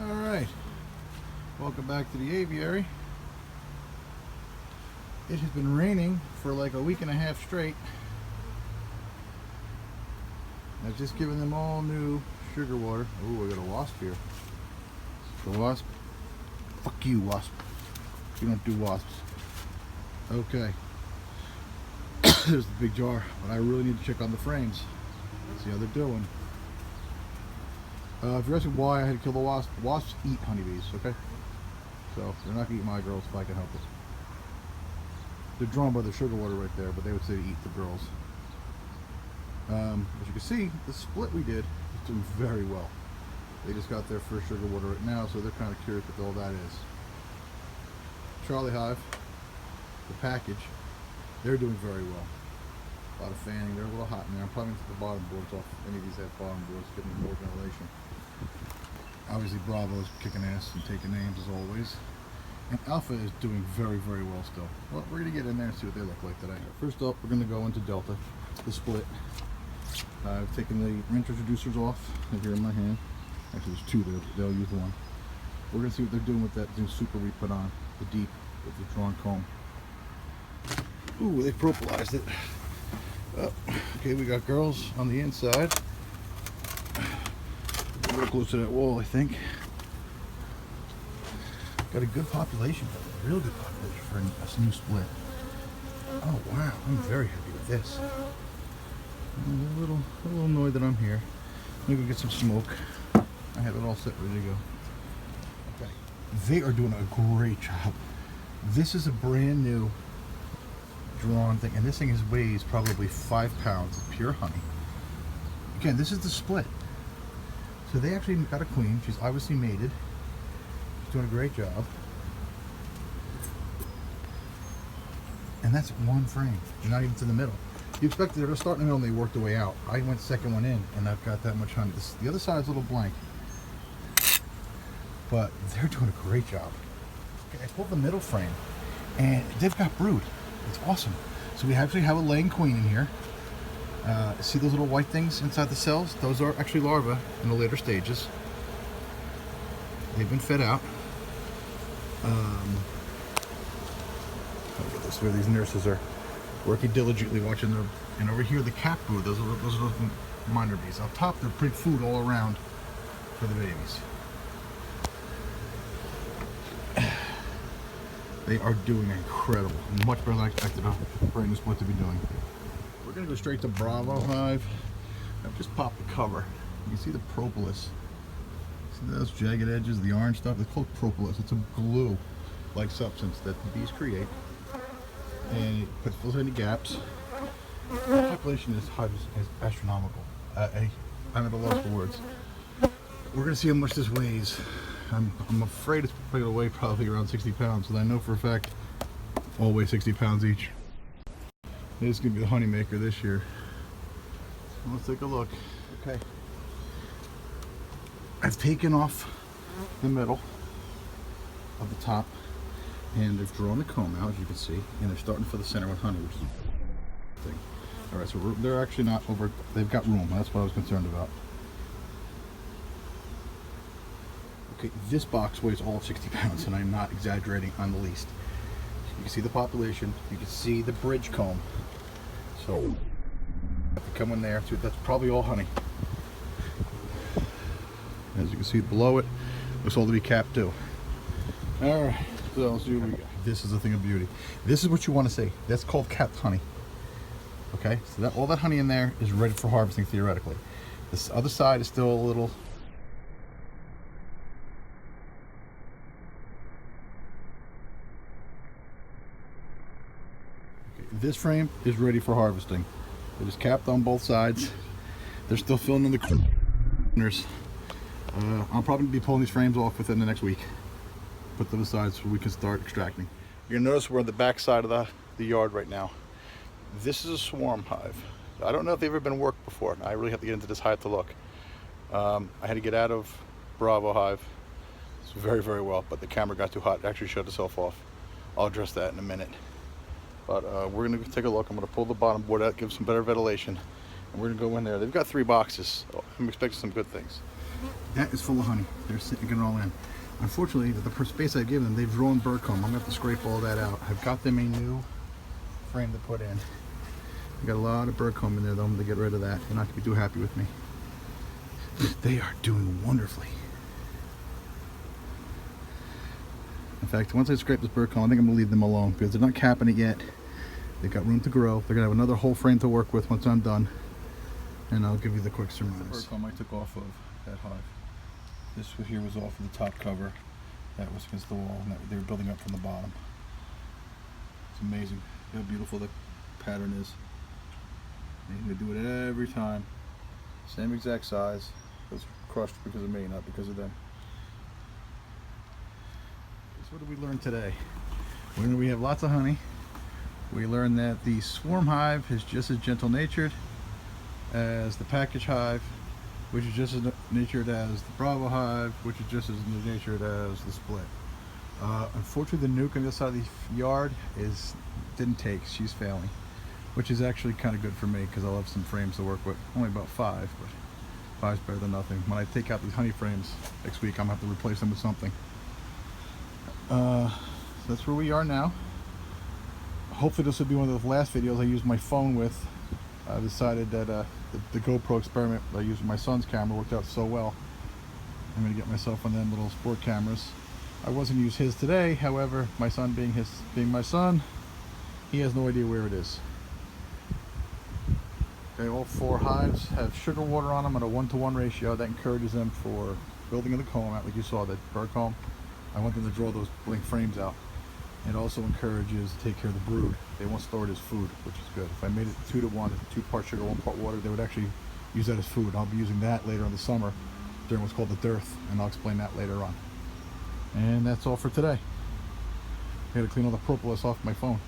Alright, welcome back to the aviary. It has been raining for like a week and a half straight. I've just given them all new sugar water. Ooh, I got a wasp here. The wasp? Fuck you, wasp. You don't do wasps. Okay. There's the big jar, but I really need to check on the frames. See how they're doing. If you're asking why I had to kill the wasp, wasps eat honeybees, okay? So they're not gonna eat my girls if I can help it. They're drawn by the sugar water right there, but they would say to eat the girls. As you can see, the split we did is doing very well. They just got their first sugar water right now, so they're kind of curious what all that is. Charlie Hive, the package, they're doing very well. A lot of fanning, they're a little hot in there. I'm probably going to take the bottom boards off. Any of these have bottom boards, giving them more ventilation. Obviously Bravo's kicking ass and taking names as always. And Alpha is doing very, very well still. Well, we're going to get in there and see what they look like today. First up, we're going to go into Delta, the split. I've taken the rinse introducers off. They're here in my hand. Actually, there's two there. They'll use one. We're going to see what they're doing with that new super we put on, the deep, with the drawn comb. Ooh, they propylized it. Oh, okay, we got girls on the inside. A little close to that wall, I think. Got a good population, real good population for a new split. Oh wow, I'm very happy with this. I'm a little annoyed that I'm here. Maybe get some smoke. I have it all set, ready to go. Okay, they are doing a great job. This is a brand new drawn thing, and this thing weighs probably 5 pounds of pure honey. Again, this is the split. So they actually got a queen. She's obviously mated. She's doing a great job. And that's one frame. They're not even to the middle. You expect they're starting in the middle and they work their way out. I went second one in and I've got that much honey. The other side's a little blank. But they're doing a great job. Okay, I pulled the middle frame and they've got brood. It's awesome. So we actually have a laying queen in here. See those little white things inside the cells? Those are actually larvae in the later stages. They've been fed out. Look at this, where these nurses are working diligently watching their, and over here the cat brood, those are minor bees. Up top they're putting food all around for the babies. They are doing incredible. Much better than I expected a brand new split to be doing. We're going to go straight to Bravo Hive. I've just popped the cover. You can see the propolis. See those jagged edges, the orange stuff? It's called propolis. It's a glue-like substance that the bees create. And it fills any gaps. The population in this hive is astronomical. I'm at a loss for words. We're going to see how much this weighs. I'm afraid it's going to weigh probably around 60 pounds, and I know for a fact all weigh 60 pounds each. This is going to be the honey maker this year. So let's take a look. Okay. I've taken off the middle of the top, and they've drawn the comb out, as you can see, and they're starting for the center with honey, which is a thing. All right, so they're actually not over. They've got room. That's what I was concerned about. Okay, this box weighs all of 60 pounds, and I'm not exaggerating on the least. You can see the population. You can see the bridge comb. So, have to come in there. That's probably all honey. As you can see below it, looks all to be capped too. All right, so let's see what we got. This is a thing of beauty. This is what you want to see. That's called capped honey. Okay, so all that honey in there is ready for harvesting theoretically. This other side is still a little. This frame is ready for harvesting. It is capped on both sides. They're still filling in the corners. I'll probably be pulling these frames off within the next week. Put them aside so we can start extracting. You're gonna notice we're on the back side of the yard right now. This is a swarm hive. I don't know if they've ever been worked before. I really have to get into this hive to look. I had to get out of Bravo Hive. It's very, very well, but the camera got too hot. It actually shut itself off. I'll address that in a minute. But we're going to take a look. I'm going to pull the bottom board out, give some better ventilation, and we're going to go in there. They've got 3 boxes, so I'm expecting some good things. That is full of honey. They're sitting it all in. Unfortunately, the space I give them, they've drawn burr comb. I'm gonna have to scrape all that out. I've got them a new frame to put in. I got a lot of burr comb in there though. I'm gonna get rid of that. They're not gonna be too happy with me. They are doing wonderfully. In fact, once I scrape this burr comb, I think I'm gonna leave them alone because they're not capping it yet. They've got room to grow. They're gonna have another whole frame to work with once I'm done. And I'll give you the quick surmise. The burr comb I took off of that hive. This here was off of the top cover. That was against the wall, and they were building up from the bottom. It's amazing how beautiful the pattern is. And they do it every time. Same exact size. It was crushed because of me, not because of them. So what did we learn today? We have lots of honey. We learned that the swarm hive is just as gentle-natured as the package hive, which is just as natured as the Bravo hive, which is just as natured as the split. Unfortunately, the nuke on the other side of the yard didn't take. She's failing, which is actually kind of good for me because I'll have some frames to work with. Only about 5, but 5's better than nothing. When I take out these honey frames next week, I'm gonna have to replace them with something. So that's where we are now. Hopefully this will be one of the last videos I use my phone with. I decided that the GoPro experiment I used with my son's camera worked out so well. I'm going to get myself one of them little sport cameras. I wasn't going to use his today, however, my son being my son, he has no idea where it is. Okay, all 4 hives have sugar water on them at a 1-to-1 ratio. That encourages them for building of the comb out, like you saw, that burr comb. I want them to draw those blank frames out. It also encourages to take care of the brood. They won't store it as food, which is good. If I made it 2-to-1, 2 parts sugar, 1 part water, they would actually use that as food. I'll be using that later in the summer during what's called the dearth, and I'll explain that later on. And that's all for today. I gotta clean all the propolis off my phone.